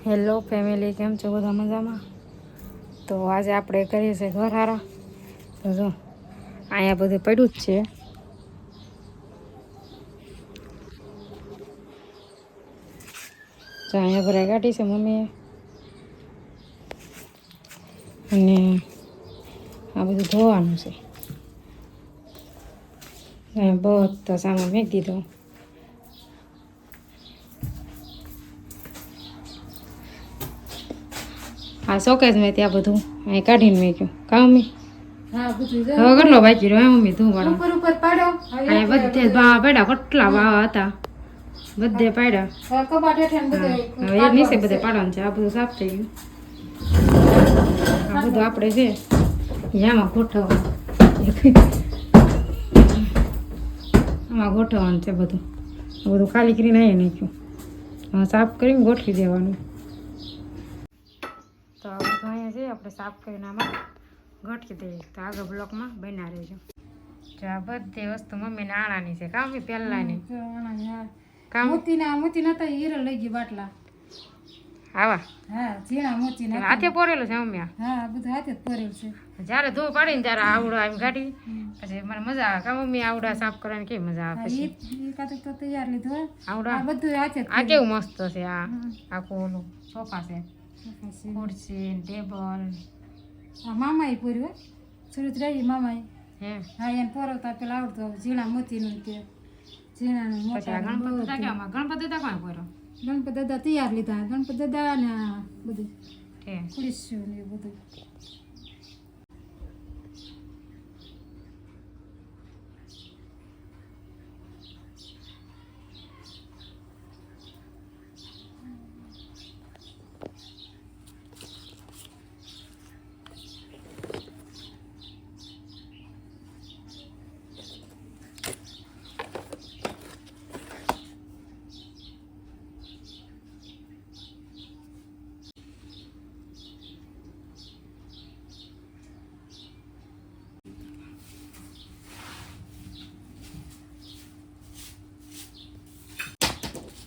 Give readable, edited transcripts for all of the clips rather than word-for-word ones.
Hello family, કેમ છો બધા મજામાં? તો આજે આપણે કરીએ છીએ ઘર હારા. તો જો અહીંયા બધું પડ્યું જ છે. તો અહીંયા ભરાઈ કાઢી છે મમ્મીએ, અને આ બધું ધોવાનું છે. બધો સામાન મેં દીધો. આ શોકેસ મેં ત્યાં બધું અહીં કાઢીને મેક્યું. કા મમ્મી? હવે કેટલો બાકી રહ્યો મમ્મી ધોવાનો? અહીંયા બધે બા પડ્યા, કેટલા બા હતા બધે પાડ્યા. હવે એ નીચે બધે પાડવાનું છે. આ બધું સાફ થઈ ગયું. આ બધું આપણે છે આમાં ગોઠવવાનું. આમાં ગોઠવવાનું છે બધું. બધું ખાલી કરીને અહીં નાખ્યું. સાફ કરીને ગોઠવી દેવાનું. તો આ બધું અહીંયા છે આપણે સાફ કરીને આમાં ગોઠવી દઈએ. તો આગળ બ્લોકમાં બના રહેજો. જો આ બધી વસ્તુ મમ્મીને આણાની છે. કામ બી પહેલાંની મોતી નતા હીરા લઈ ગઈ બાટલા. આવા હા, ઝીણા મોતી ના હાથે પોરેલું છે મમ્મી. હા, બધું હાથે જ પોરેલું છે. જ્યારે ધો પાડીને ત્યારે આવડા એમ કાઢી પછી મને મજા આવે. કા મમ્મી આવડા સાફ કરવાની કેવી મજા આવે? પછી તો તૈયાર લીધો આવડા બધું હાથે. આ કેવું મસ્ત છે. આ આખું ઓલું સોફા છે, ખુરશી, ટેબલ. આ મામાએ પૂર્યું સુરત રહી મામાએ. હે હા, એને પોરવતા પેલા આવડતું ઝીણા મોતીનું તે ઝીણાનું પછી મોટા. આ ગણપતિ દાદા ગણપતિ દાદા કોણ પોરો? ગણપતિ દાદા તૈયાર લીધા. ગણપતિ દાદા ને બધું હે ખુરશીઓ ને બધું.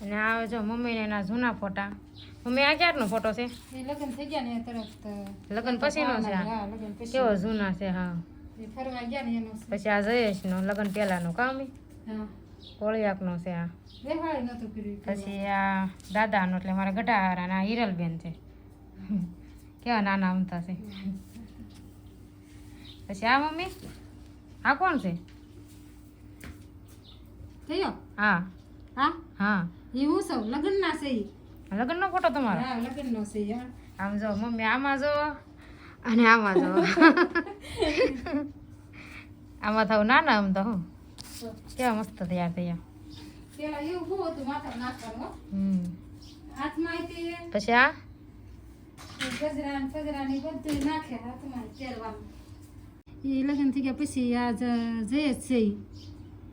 અને આ જો મમ્મીને એના જૂના ફોટા. મમ્મી આ ક્યારનો ફોટો છે? એ લગ્ન થઈ ગયા ને એ તરફ. લગ્ન પછીનો છે. હા, લગ્ન પછી કેવો જૂના છે. હા, એ ફરવા ગયા ને એનો છે. પછી આ જયેશનો લગ્ન પહેલાનો. કા મમ્મી? હા, કોળિયાકનો છે. આ દેખાડી નતું કર્યું. પછી આ દાદાનો એટલે મારા ગઢાહારા ના હિરલબેન છે. કેવા નાના અમતા છે. પછી આ મમ્મી આ કોણ છે? થયો? હા હા હા, એ હું સૌ લગ્ન ના છે. લગ્નનો ફોટો તમારો? હા, લગ્ન નો છે. હા, આમ જો મમ્મી આમાં જો અને આમાં જો. આમાં થવું નાના આમ તો હું કેવા મસ્ત તૈયાર થયા. પેલા એવું બહુ હતું માથા નાખવાનું. હાથમાં તે પછી આ ગજરા ને ફજરા ને બધું નાખે હાથમાં પહેરવાનું. એ લગ્ન થઈ ગયા પછી આ જયેશ છે.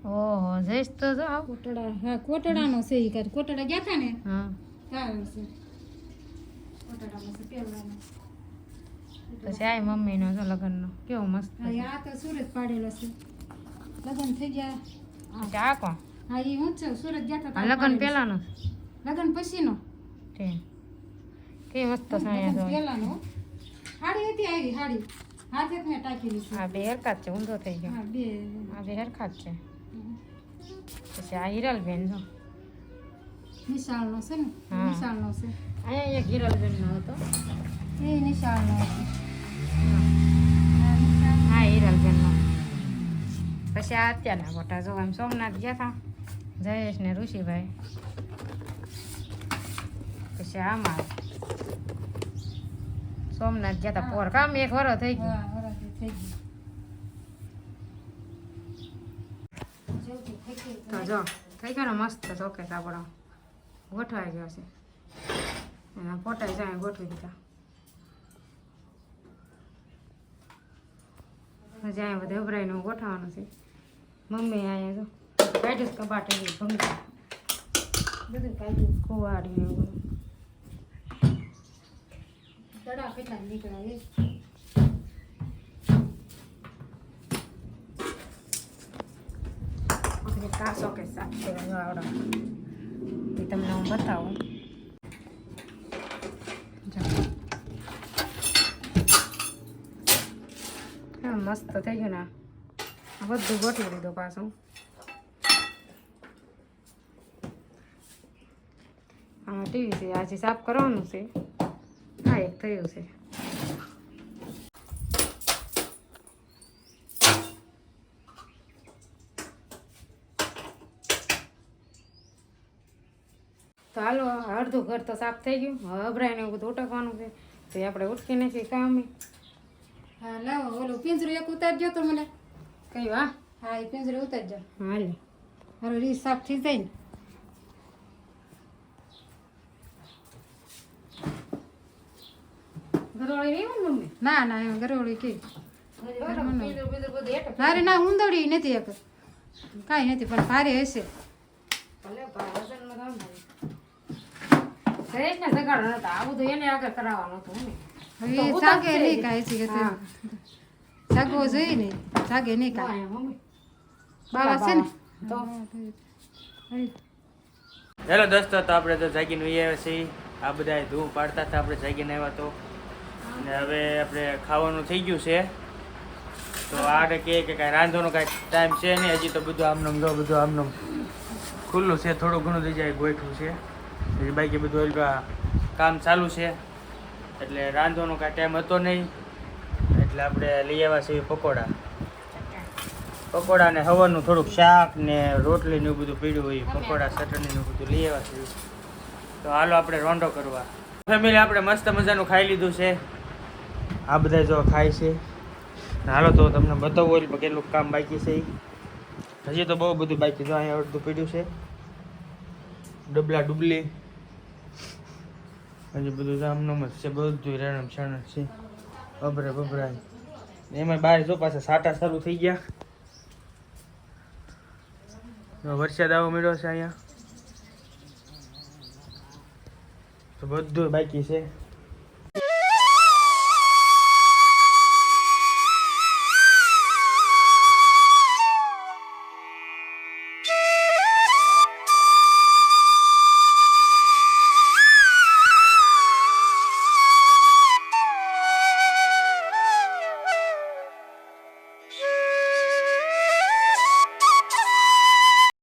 ઓહો, જઈશ તો જો આવ કોટડા. હા, કોટડાનો છે. ઈ કર કોટડા ગયા હતા ને. હા, તારો છે કોટડામાં છે પહેરવાનો. પછી આ મમ્મીનો જો લગ્નનો કેવો મસ્ત. હા, આ તો સુરત પાડેલો છે. લગ્ન થઈ ગયા. પછી આ કોણ? હા, એ હું છું સુરત ગયા હતા. આ લગ્ન પહેલાનો લગ્ન પછીનો છે. કેવી મસ્ત સાયા જો. પહેલાનો હાડી હતી આવી હાડી હાથે જ મેં ટાંકેલી છે. આ બે હરખા જ છે. ઊંધો થઈ ગયો. હા, બે. આ બે હરખા જ છે. પછી આ હિરલબેન જો નિશાળનો છે ને. હા. નિશાળનો છે. અહીંયા એક હિરલબેનનો હતો. એ નિશાળનો છે. હા, હિરલબેનનો. પછી આ અત્યારના ફોટા જો એમ સોમનાથ ગયા હતા જયેશ ને ઋષિભાઈ. પછી આમાં સોમનાથ ગયા હતા પોર. કામ એક વરો થઈ ગયું. હા, વરાથી થઈ ગઈ. તો જો થઈ ગયો ને મસ્ત શોકેસ આપણો ગોઠવાઈ ગયો છે. એના ફોટા જાય ગોઠવી દીધા. જાય બધે ઉભરાઈને ગોઠવવાનું છે. મમ્મી અહીંયા જો કાઢ્યું કબાટ એવી ભંગી બધું કાઢ્યું. કુવાડી ને એવું. દડા કેટલા નીકળ્યા એ. આ શોકેસ સાફ કરવા આવડે એ તમને હું બતાવું. મસ્ત થઈ ગયું ને આ બધું ગોઠવી દીધું પાછું. આમાં ટીવી છે આજે સાફ કરવાનું છે. હા એક થયું છે. તો હાલો અડધું ઘર તો સાફ થઈ ગયું. હવે અભરાઈને એવું બધું ઉટકવાનું છે તો એ આપણે ઉટકી નાખીએ કામ. હા લાવો ઓલું પિંજરું એક ઉતારજો તો મને. કઈ વા હા એ પિંજરું ઉતારજો. હાલે હાલો રીસ સાફ થઈ જાય ને. ઘરવાળી નહીં હોય ને મમ્મી? ના ના એમ ગરોળી કે બીજું બધું હેઠળ. ના રે ના ઊંધડી નથી એક કાંઈ નથી પણ ભારે હશે. ભલે વજનમાં કામ થાય. જયેશને જગાડો નતા આવું તો એને આગળ કરાવવાનું હતું ને. હવે એ જાગે નહીં કાંઈ છે કે જાગવો જોઈએ ને જાગે નહીં કાંઈ. મમ્મી બાવા છે ને તો હેલો દોસ્તો, તો આપણે તો જાગીને આવ્યા છીએ. આ બધા ધૂળ પાડતા હતા, આપણે જાગીને આવ્યા તો. અને હવે આપણે ખાવાનું થઈ ગયું છે. તો આને કહે કે કાંઈ રાંધવાનો કાંઈ ટાઈમ છે નહીં, હજી તો બધું આમનામ જો બધું આમનામ ખુલ્લું છે, થોડું ઘણું થઈ જાય ગોઠવું છે. હજી બાકી બધું કામ ચાલુ છે, એટલે રાંધવાનો કાંઈ ટાઈમ હતો નહીં. એટલે આપણે લઈ આવ્યા છીએ પકોડા ને હવાનું થોડુંક શાક ને રોટલી ને એવું બધું પીડ્યું હોય, પકોડા ચટણી ને બધું લઈ આવ્યા છીએ. તો હાલો આપણે રોંઢો કરવા. ફેમિલી આપણે મસ્ત મજાનું ખાઈ લીધું છે. આ બધા જો ખાય છે. હાલો તો તમને બતાવું ઓઇલ કેટલું કામ બાકી છે. હજી તો બહુ બધું બાકી. જો અહીંયા અડધું પીડ્યું છે, ડબલા ડુબલી હજી બધું જામનું જ છે, બધું રેણમ શરણ છે, બબરે બબરાય. એમાં બહાર જો પાછા સાટા શરૂ થઈ ગયા. વરસાદ આવવા મળ્યો છે અહીંયા, તો બધું બાકી છે.